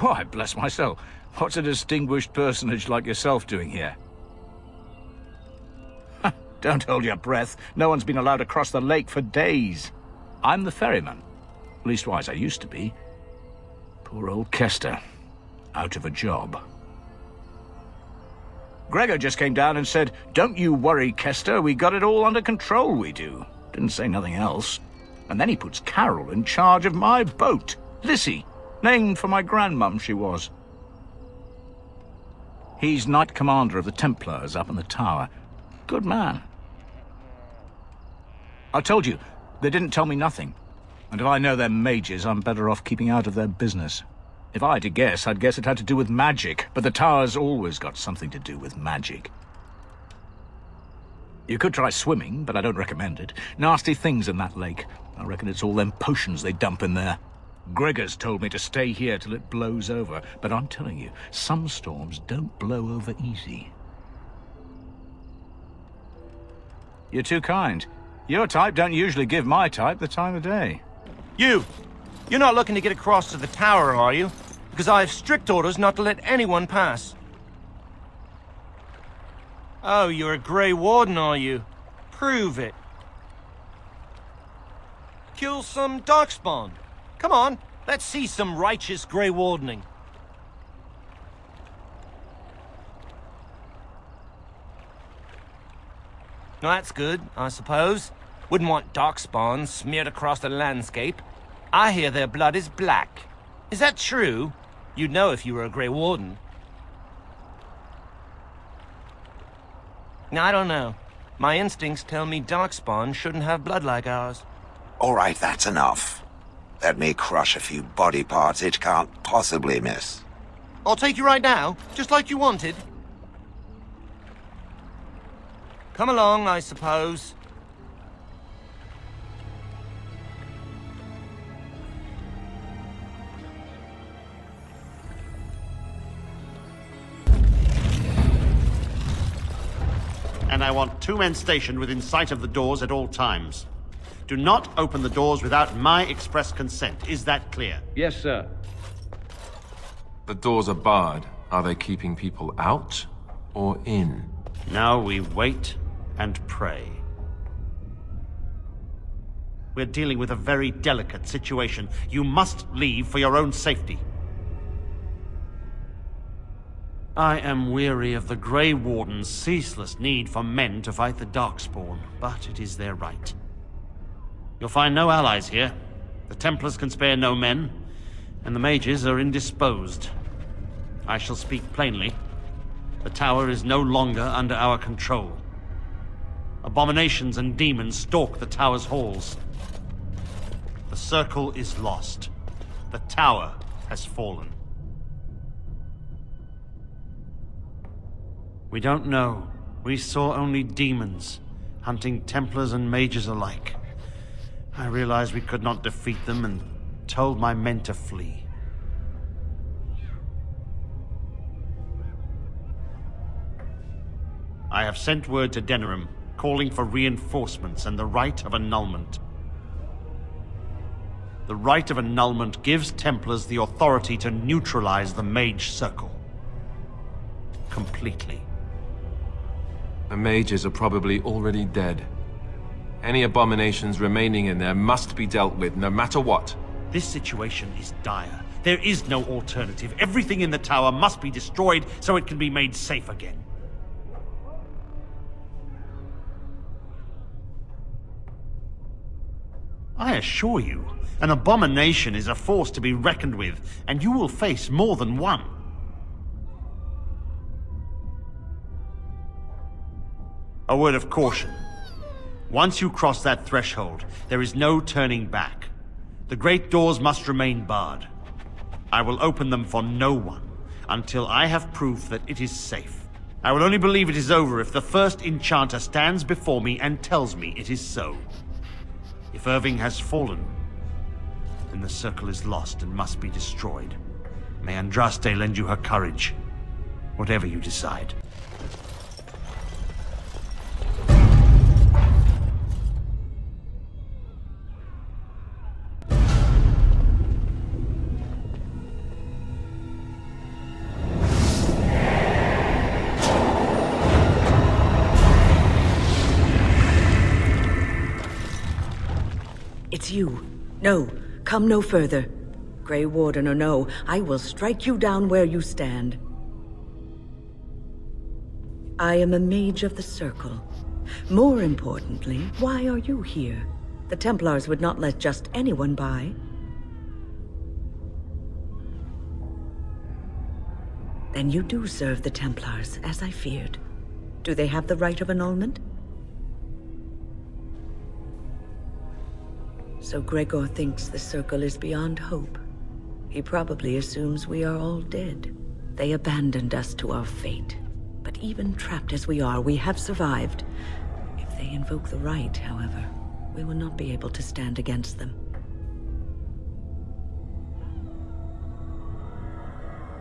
Why, bless my soul, what's a distinguished personage like yourself doing here? Don't hold your breath. No one's been allowed across the lake for days. I'm the ferryman. Leastwise, I used to be. Poor old Kester. Out of a job. Gregor just came down and said, "Don't you worry, Kester, we got it all under control, we do." Didn't say nothing else. And then he puts Carol in charge of my boat. Lissy, named for my grandmum she was. He's Knight Commander of the Templars up in the tower. Good man. I told you, they didn't tell me nothing. And if I know they're mages, I'm better off keeping out of their business. If I had to guess, I'd guess it had to do with magic, but the tower's always got something to do with magic. You could try swimming, but I don't recommend it. Nasty things in that lake. I reckon it's all them potions they dump in there. Gregor's told me to stay here till it blows over, but I'm telling you, some storms don't blow over easy. You're too kind. Your type don't usually give my type the time of day. You're not looking to get across to the tower, are you? Because I have strict orders not to let anyone pass. Oh, you're a Grey Warden, are you? Prove it. Kill some Darkspawn. Come on, let's see some righteous Grey Wardening. That's good, I suppose. Wouldn't want Darkspawn smeared across the landscape. I hear their blood is black. Is that true? You'd know if you were a Grey Warden. I don't know. My instincts tell me Darkspawn shouldn't have blood like ours. All right, that's enough. Let me crush a few body parts it can't possibly miss. I'll take you right now, just like you wanted. Come along, I suppose. And I want 2 men stationed within sight of the doors at all times. Do not open the doors without my express consent. Is that clear? Yes, sir. The doors are barred. Are they keeping people out or in? Now we wait and pray. We're dealing with a very delicate situation. You must leave for your own safety. I am weary of the Grey Warden's ceaseless need for men to fight the Darkspawn, but it is their right. You'll find no allies here. The Templars can spare no men, and the mages are indisposed. I shall speak plainly. The tower is no longer under our control. Abominations and demons stalk the tower's halls. The circle is lost. The tower has fallen. We don't know. We saw only demons, hunting Templars and mages alike. I realized we could not defeat them and told my men to flee. I have sent word to Denerim, calling for reinforcements and the rite of annulment. The rite of annulment gives Templars the authority to neutralize the Mage Circle. Completely. The mages are probably already dead. Any abominations remaining in there must be dealt with, no matter what. This situation is dire. There is no alternative. Everything in the tower must be destroyed so it can be made safe again. I assure you, an abomination is a force to be reckoned with, and you will face more than one. A word of caution. Once you cross that threshold, there is no turning back. The great doors must remain barred. I will open them for no one until I have proof that it is safe. I will only believe it is over if the first enchanter stands before me and tells me it is so. If Irving has fallen, then the circle is lost and must be destroyed. May Andraste lend you her courage, whatever you decide. It's you. No, come no further. Grey Warden or no, I will strike you down where you stand. I am a mage of the Circle. More importantly, why are you here? The Templars would not let just anyone by. Then you do serve the Templars, as I feared. Do they have the right of annulment? So Gregor thinks the Circle is beyond hope. He probably assumes we are all dead. They abandoned us to our fate. But even trapped as we are, we have survived. If they invoke the right, however, we will not be able to stand against them.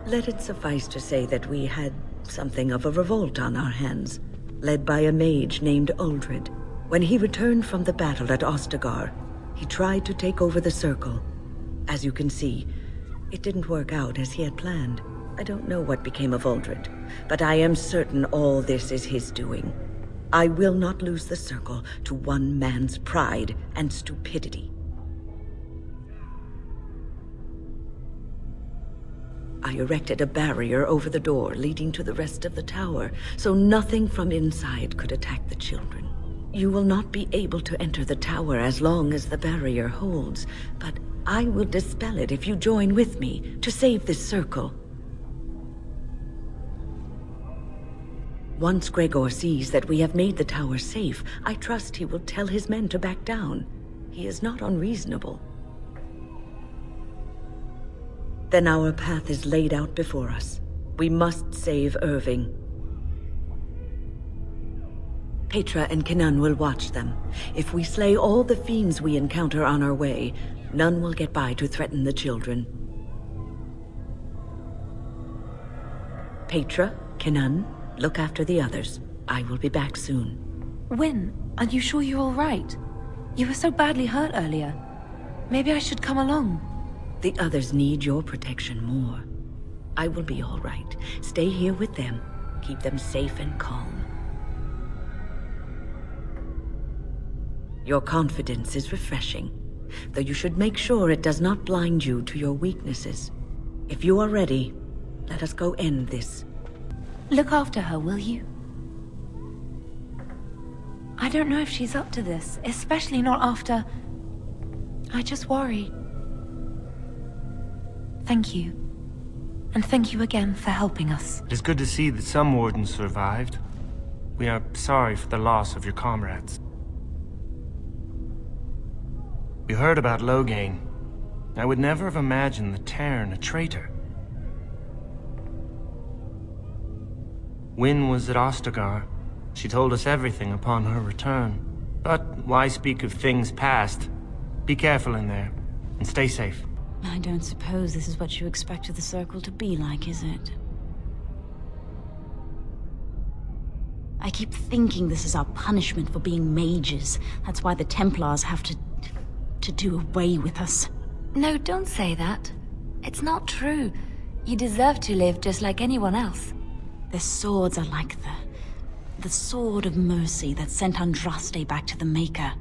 Let it suffice to say that we had something of a revolt on our hands, led by a mage named Uldred. When he returned from the battle at Ostagar, he tried to take over the Circle. As you can see, it didn't work out as he had planned. I don't know what became of Uldred, but I am certain all this is his doing. I will not lose the Circle to one man's pride and stupidity. I erected a barrier over the door leading to the rest of the tower, so nothing from inside could attack the children. You will not be able to enter the tower as long as the barrier holds, but I will dispel it if you join with me to save this Circle. Once Gregor sees that we have made the tower safe, I trust he will tell his men to back down. He is not unreasonable. Then our path is laid out before us. We must save Irving. Petra and Kenan will watch them. If we slay all the fiends we encounter on our way, none will get by to threaten the children. Petra, Kenan, look after the others. I will be back soon. Wyn, are you sure you're all right? You were so badly hurt earlier. Maybe I should come along. The others need your protection more. I will be all right. Stay here with them. Keep them safe and calm. Your confidence is refreshing, though you should make sure it does not blind you to your weaknesses. If you are ready, let us go end this. Look after her, will you? I don't know if she's up to this, especially not after... I just worry. Thank you. And thank you again for helping us. It is good to see that some wardens survived. We are sorry for the loss of your comrades. We heard about Loghain. I would never have imagined the Terran a traitor. Wyn was at Ostagar. She told us everything upon her return. But why speak of things past? Be careful in there, and stay safe. I don't suppose this is what you expected the Circle to be like, is it? I keep thinking this is our punishment for being mages. That's why the Templars have to do away with us. No, don't say that. It's not true. You deserve to live just like anyone else. Their swords are like the sword of mercy that sent Andraste back to the Maker.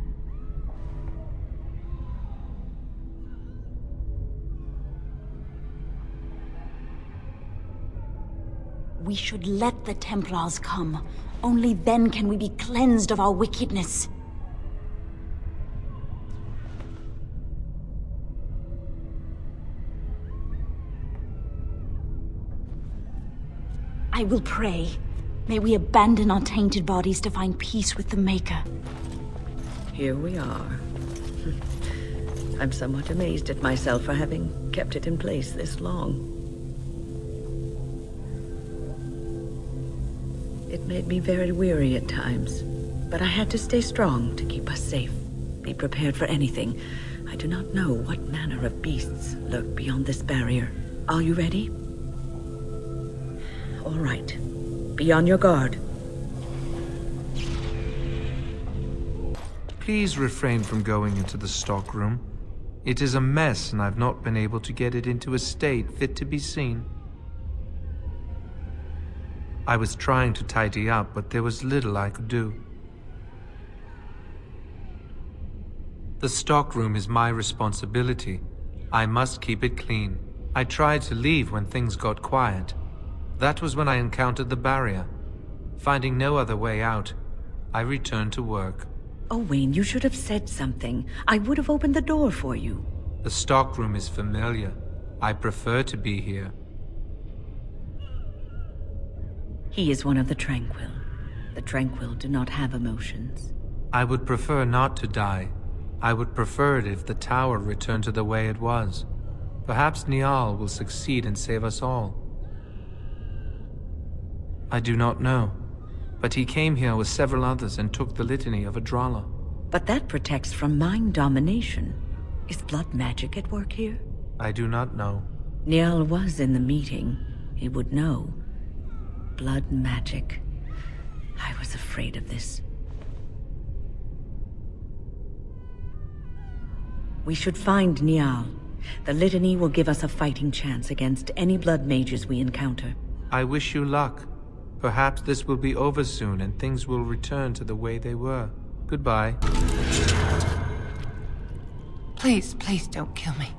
We should let the Templars come. Only then can we be cleansed of our wickedness. I will pray. May we abandon our tainted bodies to find peace with the Maker. Here we are. I'm somewhat amazed at myself for having kept it in place this long. It made me very weary at times, but I had to stay strong to keep us safe. Be prepared for anything. I do not know what manner of beasts lurk beyond this barrier. Are you ready? All right. Be on your guard. Please refrain from going into the stockroom. It is a mess, and I've not been able to get it into a state fit to be seen. I was trying to tidy up, but there was little I could do. The stockroom is my responsibility. I must keep it clean. I tried to leave when things got quiet. That was when I encountered the barrier. Finding no other way out, I returned to work. Owain, you should have said something. I would have opened the door for you. The stockroom is familiar. I prefer to be here. He is one of the Tranquil. The Tranquil do not have emotions. I would prefer not to die. I would prefer it if the tower returned to the way it was. Perhaps Niall will succeed and save us all. I do not know, but he came here with several others and took the litany of Adralla. But that protects from mind domination. Is blood magic at work here? I do not know. Niall was in the meeting. He would know. Blood magic. I was afraid of this. We should find Niall. The litany will give us a fighting chance against any blood mages we encounter. I wish you luck. Perhaps this will be over soon and things will return to the way they were. Goodbye. Please, please don't kill me.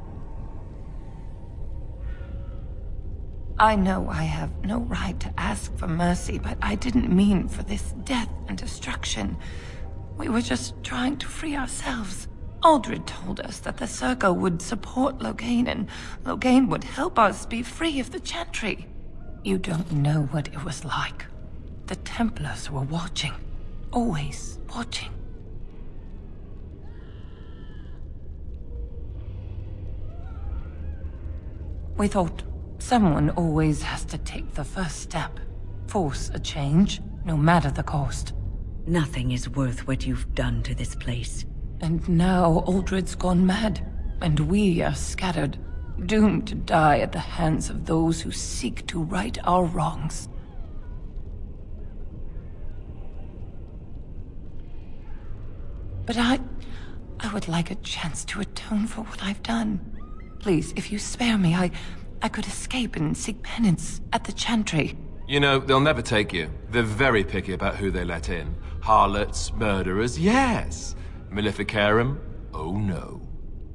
I know I have no right to ask for mercy, but I didn't mean for this death and destruction. We were just trying to free ourselves. Aldred told us that the Circle would support Loghain, and Loghain would help us be free of the Chantry. You don't know what it was like. The Templars were watching. Always watching. We thought someone always has to take the first step. Force a change, no matter the cost. Nothing is worth what you've done to this place. And now Aldred's gone mad, and we are scattered, doomed to die at the hands of those who seek to right our wrongs. But I would like a chance to atone for what I've done. Please, if you spare me, I could escape and seek penance at the Chantry. You know, they'll never take you. They're very picky about who they let in. Harlots, murderers, yes. Maleficarum, oh no.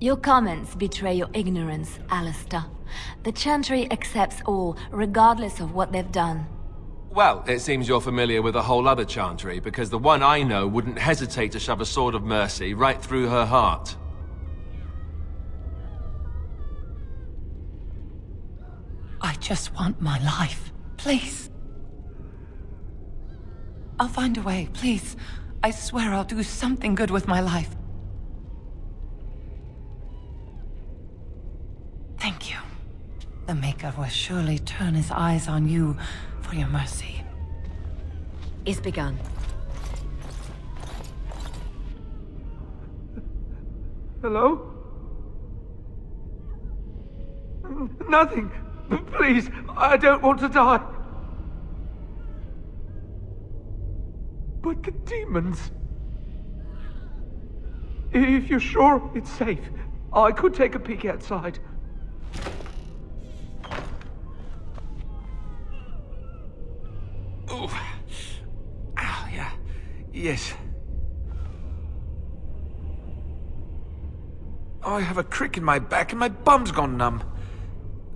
Your comments betray your ignorance, Alistair. The Chantry accepts all, regardless of what they've done. Well, it seems you're familiar with a whole other Chantry, because the one I know wouldn't hesitate to shove a sword of mercy right through her heart. I just want my life. Please. I'll find a way, please. I swear I'll do something good with my life. Thank you. The Maker will surely turn his eyes on you for your mercy. It's begun. Hello? Nothing. Please, I don't want to die. But the demons... If you're sure it's safe, I could take a peek outside. Oh. Ow, yeah. Yes. I have a crick in my back and my bum's gone numb.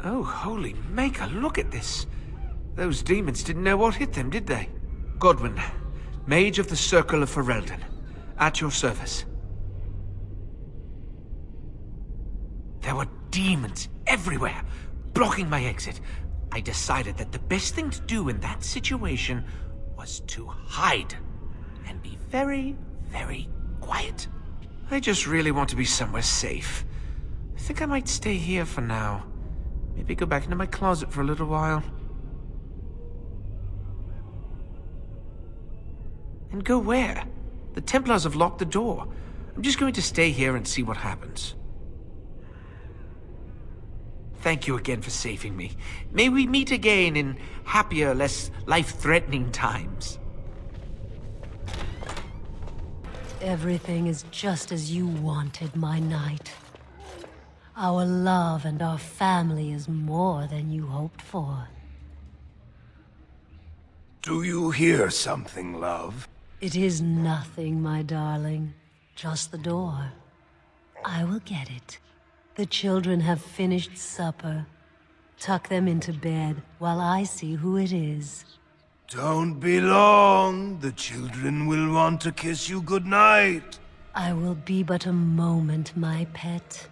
Oh, holy maker, look at this. Those demons didn't know what hit them, did they? Godwyn, Mage of the Circle of Ferelden, at your service. There were demons everywhere, blocking my exit. I decided that the best thing to do in that situation was to hide and be very, very quiet. I just really want to be somewhere safe. I think I might stay here for now. Maybe go back into my closet for a little while. And go where? The Templars have locked the door. I'm just going to stay here and see what happens. Thank you again for saving me. May we meet again in happier, less life-threatening times. Everything is just as you wanted, my knight. Our love and our family is more than you hoped for. Do you hear something, love? It is nothing, my darling. Just the door. I will get it. The children have finished supper. Tuck them into bed while I see who it is. Don't be long. The children will want to kiss you goodnight. I will be but a moment, my pet.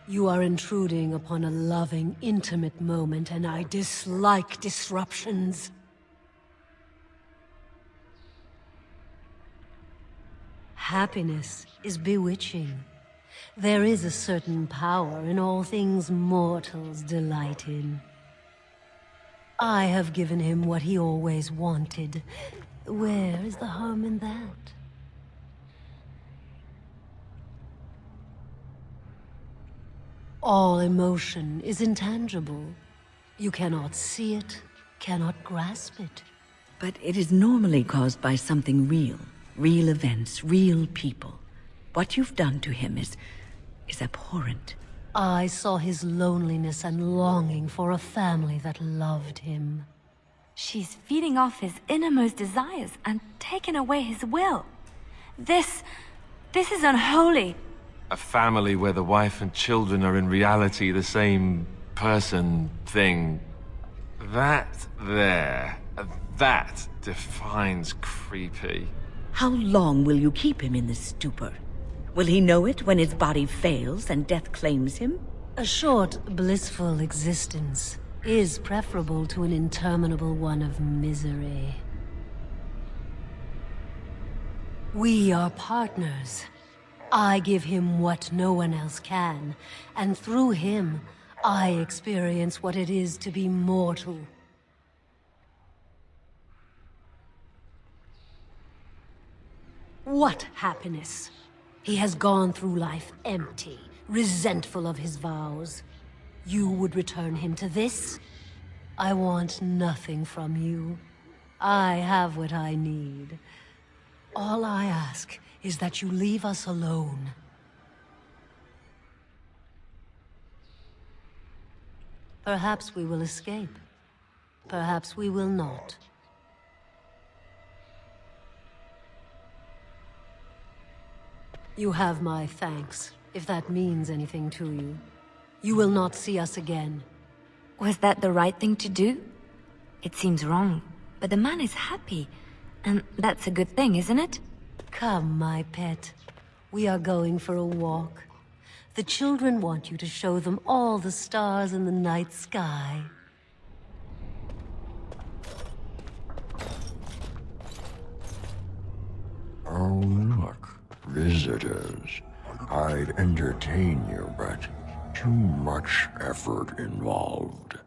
You are intruding upon a loving, intimate moment, and I dislike disruptions. Happiness is bewitching. There is a certain power in all things mortals delight in. I have given him what he always wanted. Where is the harm in that? All emotion is intangible. You cannot see it, cannot grasp it. But it is normally caused by something real. Real events, real people. What you've done to him is abhorrent. I saw his loneliness and longing for a family that loved him. She's feeding off his innermost desires and taking away his will. This is unholy. A family where the wife and children are in reality the same person, thing. That defines creepy. How long will you keep him in this stupor? Will he know it when his body fails and death claims him? A short, blissful existence is preferable to an interminable one of misery. We are partners. I give him what no one else can, and through him, I experience what it is to be mortal. What happiness! He has gone through life empty, resentful of his vows. You would return him to this? I want nothing from you. I have what I need. All I ask is that you leave us alone. Perhaps we will escape. Perhaps we will not. You have my thanks, if that means anything to you. You will not see us again. Was that the right thing to do? It seems wrong, but the man is happy, and that's a good thing, isn't it? Come, my pet. We are going for a walk. The children want you to show them all the stars in the night sky. Oh, look. Visitors. I'd entertain you, but too much effort involved.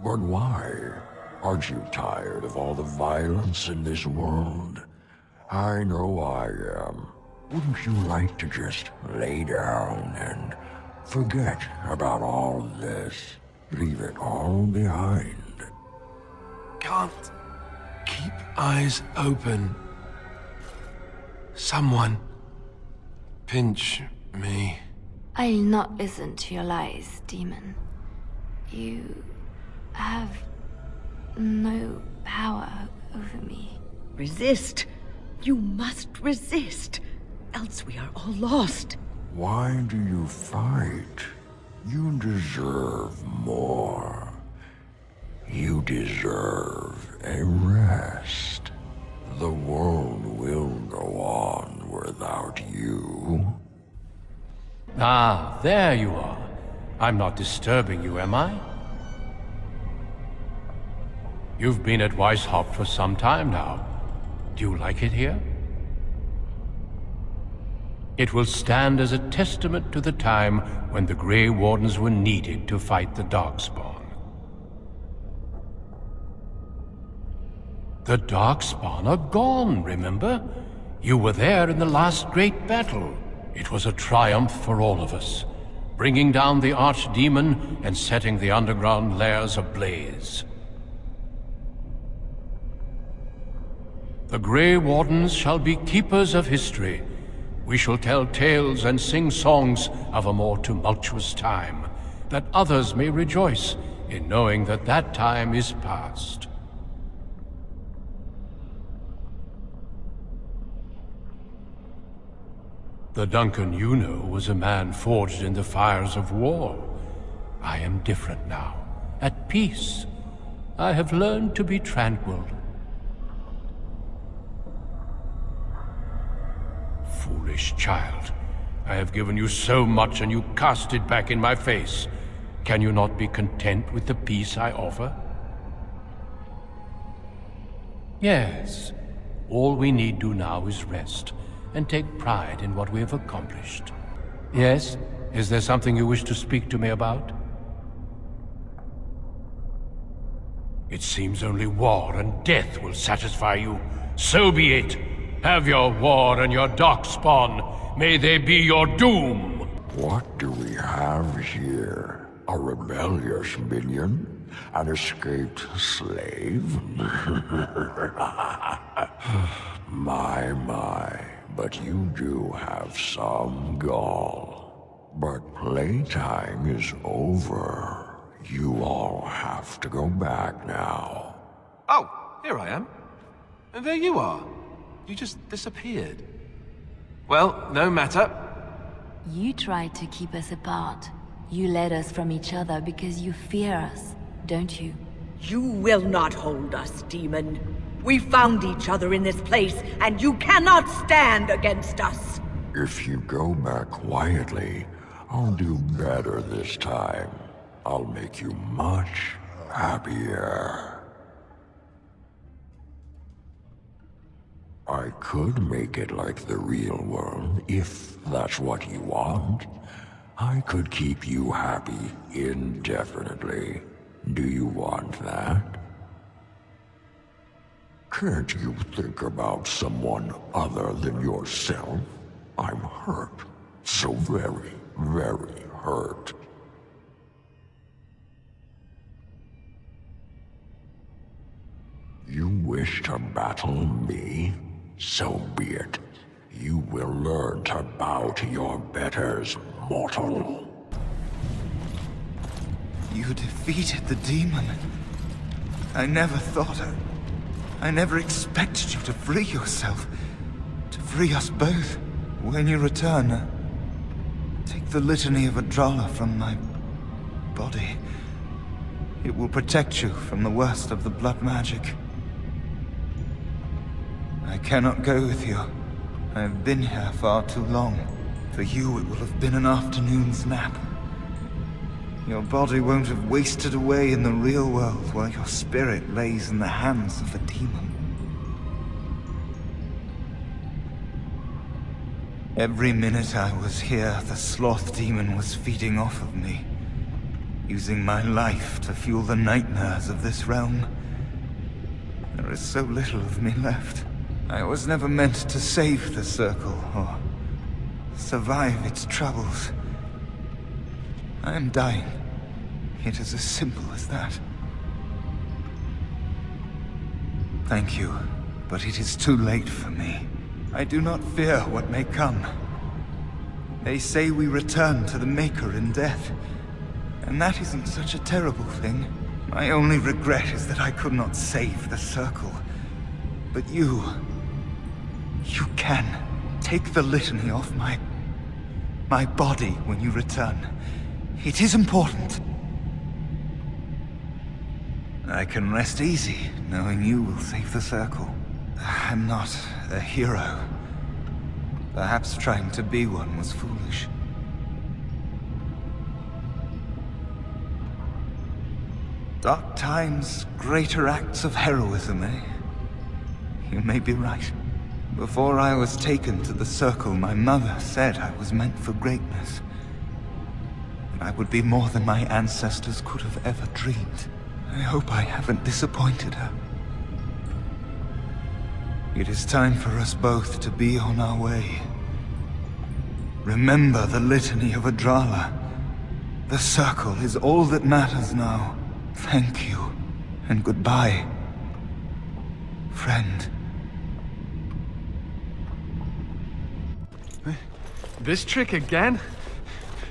But why? Aren't you tired of all the violence in this world? I know I am. Wouldn't you like to just lay down and forget about all this? Leave it all behind. Can't keep eyes open. Someone pinch me. I'll not listen to your lies, demon. You have no power over me. Resist. You must resist. Else we are all lost. Why do you fight? You deserve more. You deserve a rest. The world will go on without you. Ah, there you are. I'm not disturbing you, am I? You've been at Weishaupt for some time now. Do you like it here? It will stand as a testament to the time when the Grey Wardens were needed to fight the Darkspawn. The Darkspawn are gone, remember? You were there in the last great battle. It was a triumph for all of us, bringing down the Archdemon and setting the underground lairs ablaze. The Grey Wardens shall be keepers of history. We shall tell tales and sing songs of a more tumultuous time, that others may rejoice in knowing that that time is past. The Duncan you know was a man forged in the fires of war. I am different now, at peace. I have learned to be tranquil. Foolish child. I have given you so much and you cast it back in my face. Can you not be content with the peace I offer? Yes. All we need do now is rest, and take pride in what we have accomplished. Yes? Is there something you wish to speak to me about? It seems only war and death will satisfy you. So be it. Have your war and your darkspawn. May they be your doom. What do we have here? A rebellious minion? An escaped slave? My, but you do have some gall. But playtime is over. You all have to go back now. Oh, here I am. And there you are. You just disappeared. Well, no matter. You tried to keep us apart. You led us from each other because you fear us, don't you? You will not hold us, demon. We found each other in this place, and you cannot stand against us. If you go back quietly, I'll do better this time. I'll make you much happier. I could make it like the real world, if that's what you want. I could keep you happy indefinitely. Do you want that? Can't you think about someone other than yourself? I'm hurt. So very, very hurt. You wish to battle me? So be it. You will learn to bow to your betters, mortal. You defeated the demon. I never thought I never expected you to free yourself. To free us both. When you return, take the Litany of Adralla from my body. It will protect you from the worst of the blood magic. I cannot go with you. I have been here far too long. For you, it will have been an afternoon's nap. Your body won't have wasted away in the real world while your spirit lays in the hands of the demon. Every minute I was here, the sloth demon was feeding off of me, using my life to fuel the nightmares of this realm. There is so little of me left. I was never meant to save the Circle, or survive its troubles. I am dying. It is as simple as that. Thank you, but it is too late for me. I do not fear what may come. They say we return to the Maker in death, and that isn't such a terrible thing. My only regret is that I could not save the Circle. But you can. Take the litany off my body when you return. It is important. I can rest easy, knowing you will save the Circle. I'm not a hero. Perhaps trying to be one was foolish. Dark times, greater acts of heroism, eh? You may be right. Before I was taken to the Circle, my mother said I was meant for greatness. And I would be more than my ancestors could have ever dreamed. I hope I haven't disappointed her. It is time for us both to be on our way. Remember the Litany of Adralla. The Circle is all that matters now. Thank you, and goodbye, friend. This trick again?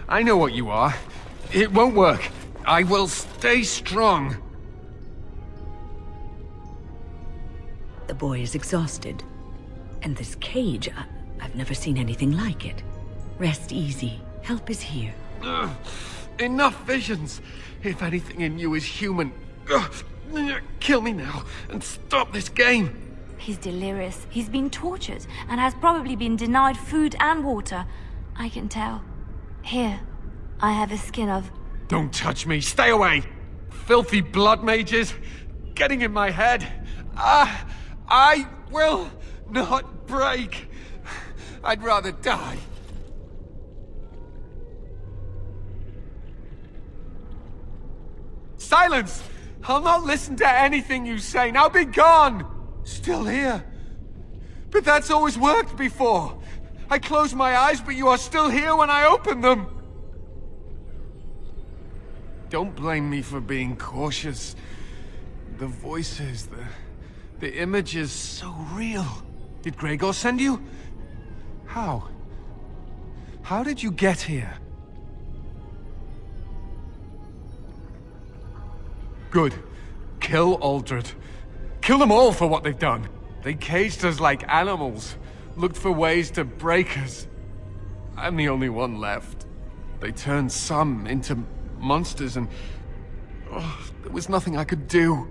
I know what you are. It won't work. I will stay strong. The boy is exhausted. And this cage, I've never seen anything like it. Rest easy. Help is here. Enough visions. If anything in you is human, kill me now and stop this game. He's delirious. He's been tortured and has probably been denied food and water. I can tell. Here, I have a skin of... Don't touch me. Stay away. Filthy blood mages. Getting in my head. I will not break. I'd rather die. Silence! I'll not listen to anything you say. Now be gone! Still here. But that's always worked before. I close my eyes, but you are still here when I open them. Don't blame me for being cautious. The voices, the images, so real. Did Gregor send you? How? How did you get here? Good. Kill Aldred. Kill them all for what they've done. They caged us like animals, looked for ways to break us. I'm the only one left. They turned some into monsters and... there was nothing I could do.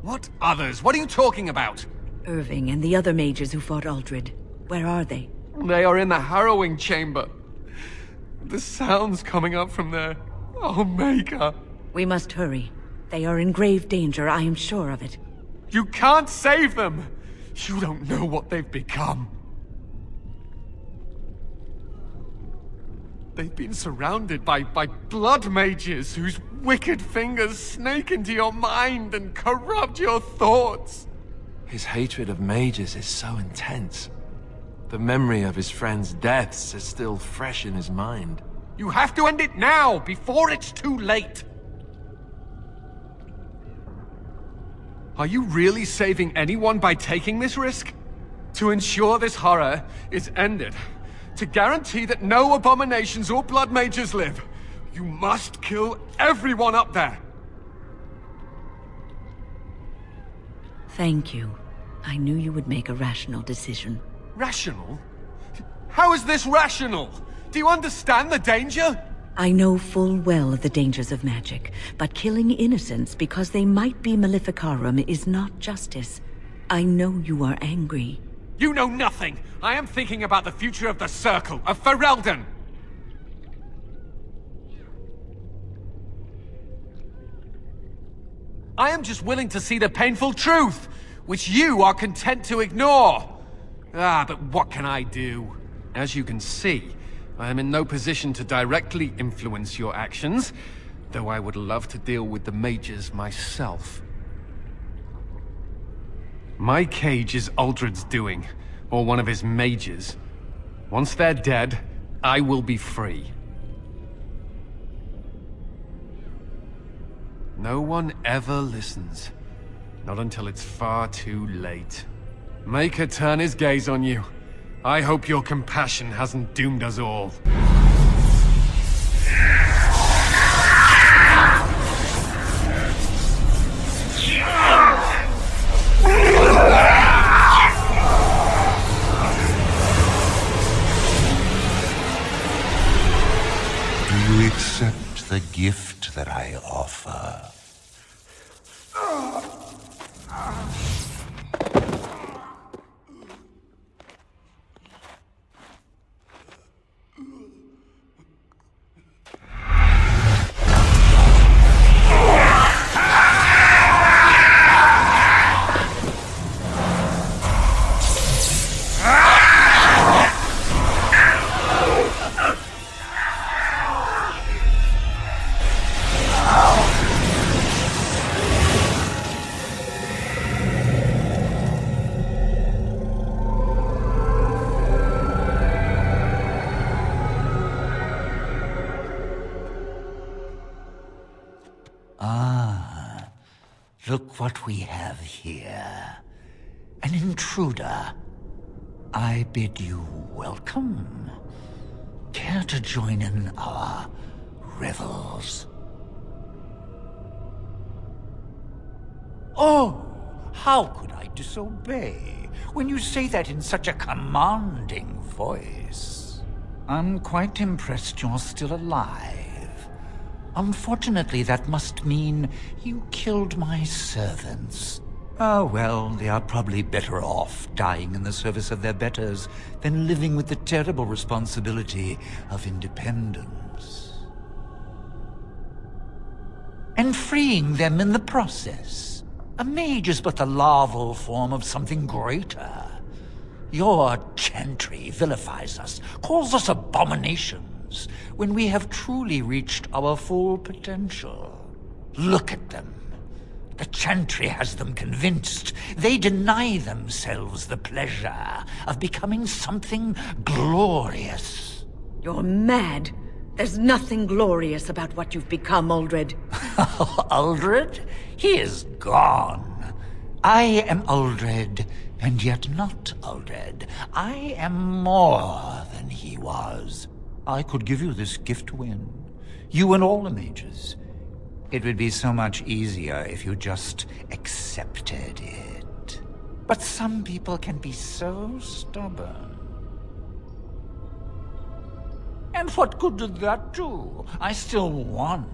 What others? What are you talking about? Irving and the other mages who fought Aldred. Where are they? They are in the harrowing chamber. The sounds coming up from there. Oh, Maker. We must hurry. They are in grave danger, I am sure of it. You can't save them! You don't know what they've become. They've been surrounded by blood mages whose wicked fingers snake into your mind and corrupt your thoughts. His hatred of mages is so intense. The memory of his friends' deaths is still fresh in his mind. You have to end it now, before it's too late! Are you really saving anyone by taking this risk? To ensure this horror is ended, to guarantee that no abominations or blood mages live, you must kill everyone up there! Thank you. I knew you would make a rational decision. Rational? How is this rational? Do you understand the danger? I know full well of the dangers of magic, but killing innocents because they might be Maleficarum is not justice. I know you are angry. You know nothing! I am thinking about the future of the Circle, of Ferelden! I am just willing to see the painful truth, which you are content to ignore. But what can I do? As you can see, I am in no position to directly influence your actions, though I would love to deal with the mages myself. My cage is Aldred's doing, or one of his mages. Once they're dead, I will be free. No one ever listens. Not until it's far too late. Maker turn his gaze on you. I hope your compassion hasn't doomed us all. Do you accept the gift that I offer? Look what we have here. An intruder. I bid you welcome. Care to join in our revels? Oh, How could I disobey when you say that in such a commanding voice? I'm quite impressed you're still alive. Unfortunately, that must mean you killed my servants. Oh, well, they are probably better off dying in the service of their betters than living with the terrible responsibility of independence. And freeing them in the process. A mage is but the larval form of something greater. Your chantry vilifies us, calls us abominations, when we have truly reached our full potential. Look at them. The chantry has them convinced. They deny themselves the pleasure of becoming something glorious. You're mad. There's nothing glorious about what you've become, Uldred. Uldred? He is gone. I am Uldred, and yet not Uldred. I am more than he was. I could give you this gift to win. You and all the mages. It would be so much easier if you just accepted it. But some people can be so stubborn. And what good did that do? I still won.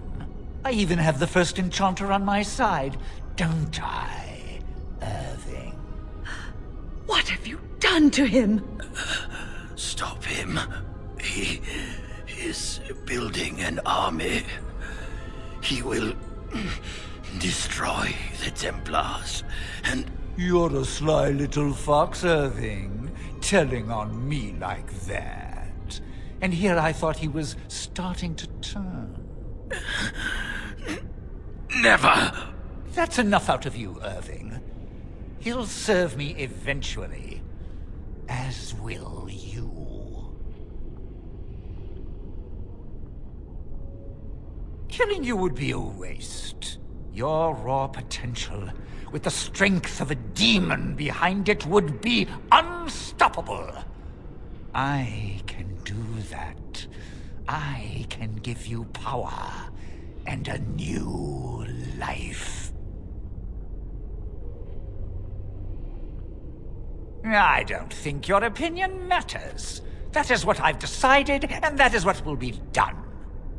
I even have the first enchanter on my side, don't I, Irving? What have you done to him? Stop him. He is building an army. He will destroy the Templars, and... You're a sly little fox, Irving, telling on me like that. And here I thought he was starting to turn. Never! That's enough out of you, Irving. He'll serve me eventually. As will you. Killing you would be a waste. Your raw potential, with the strength of a demon behind it, would be unstoppable. I can do that. I can give you power and a new life. I don't think your opinion matters. That is what I've decided, and that is what will be done.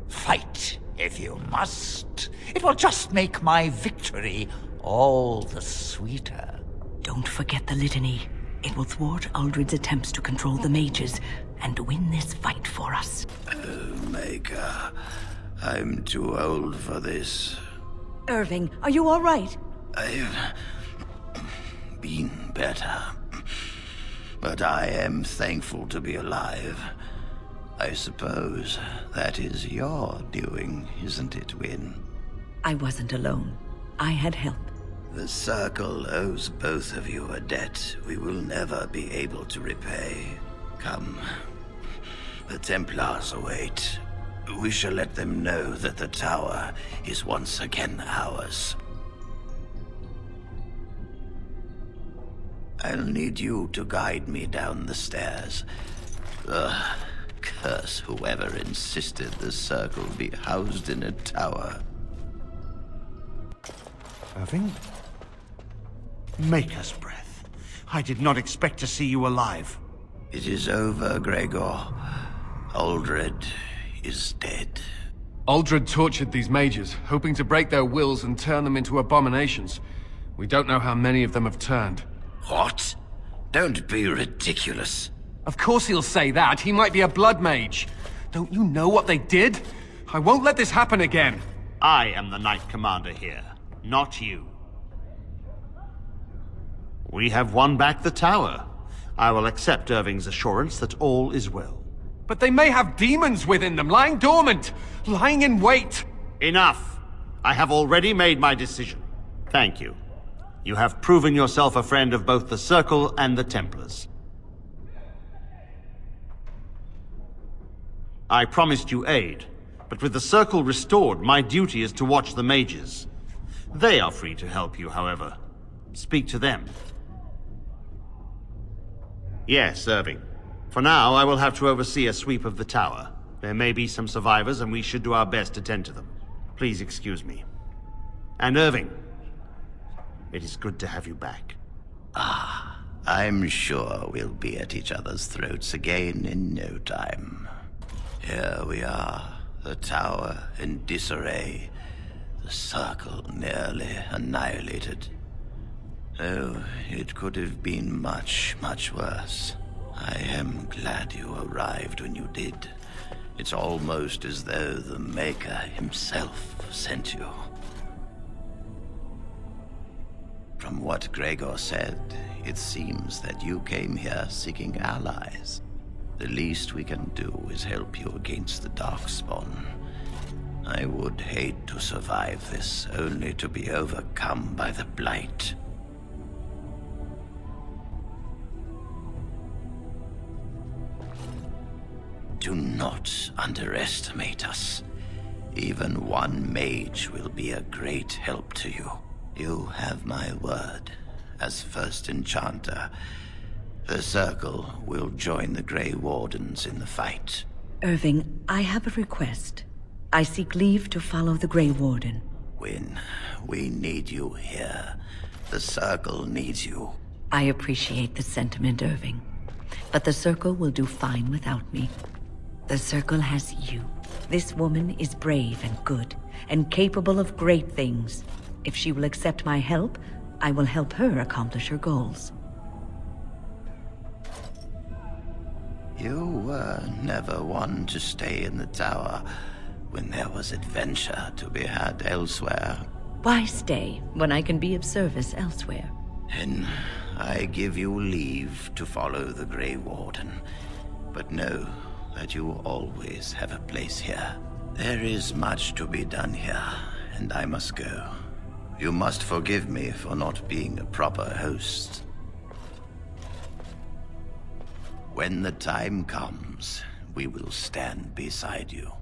Fight if you must. It will just make my victory all the sweeter. Don't forget the litany. It will thwart Uldred's attempts to control the mages and win this fight for us. Oh, Maker. I'm too old for this. Irving, are you all right? I've been better. But I am thankful to be alive. I suppose that is your doing, isn't it, Wynne? I wasn't alone. I had help. The Circle owes both of you a debt we will never be able to repay. Come. The Templars await. We shall let them know that the tower is once again ours. I'll need you to guide me down the stairs. Curse whoever insisted the Circle be housed in a tower. Irving? Maker's breath. I did not expect to see you alive. It is over, Gregor. Uldred is dead. Uldred tortured these mages, hoping to break their wills and turn them into abominations. We don't know how many of them have turned. What? Don't be ridiculous. Of course he'll say that. He might be a blood mage. Don't you know what they did? I won't let this happen again. I am the Knight Commander here, not you. We have won back the tower. I will accept Irving's assurance that all is well. But they may have demons within them, lying dormant, lying in wait. Enough! I have already made my decision. Thank you. You have proven yourself a friend of both the Circle and the Templars. I promised you aid, but with the Circle restored, my duty is to watch the mages. They are free to help you, however. Speak to them. Yes, Irving. For now, I will have to oversee a sweep of the tower. There may be some survivors, and we should do our best to tend to them. Please excuse me. And Irving, It is good to have you back. Ah, I'm sure we'll be at each other's throats again in no time. Here we are, the tower in disarray, the circle nearly annihilated. Oh, it could have been much, much worse. I am glad you arrived when you did. It's almost as though the Maker himself sent you. From what Gregor said, it seems that you came here seeking allies. The least we can do is help you against the Darkspawn. I would hate to survive this, only to be overcome by the Blight. Do not underestimate us. Even one mage will be a great help to you. You have my word. As first enchanter, the Circle will join the Grey Wardens in the fight. Irving, I have a request. I seek leave to follow the Grey Warden. When we need you here, the Circle needs you. I appreciate the sentiment, Irving. But the Circle will do fine without me. The Circle has you. This woman is brave and good, and capable of great things. If she will accept my help, I will help her accomplish her goals. You were never one to stay in the tower when there was adventure to be had elsewhere. Why stay when I can be of service elsewhere? Then I give you leave to follow the Grey Warden. But know that you always have a place here. There is much to be done here, and I must go. You must forgive me for not being a proper host. When the time comes, we will stand beside you.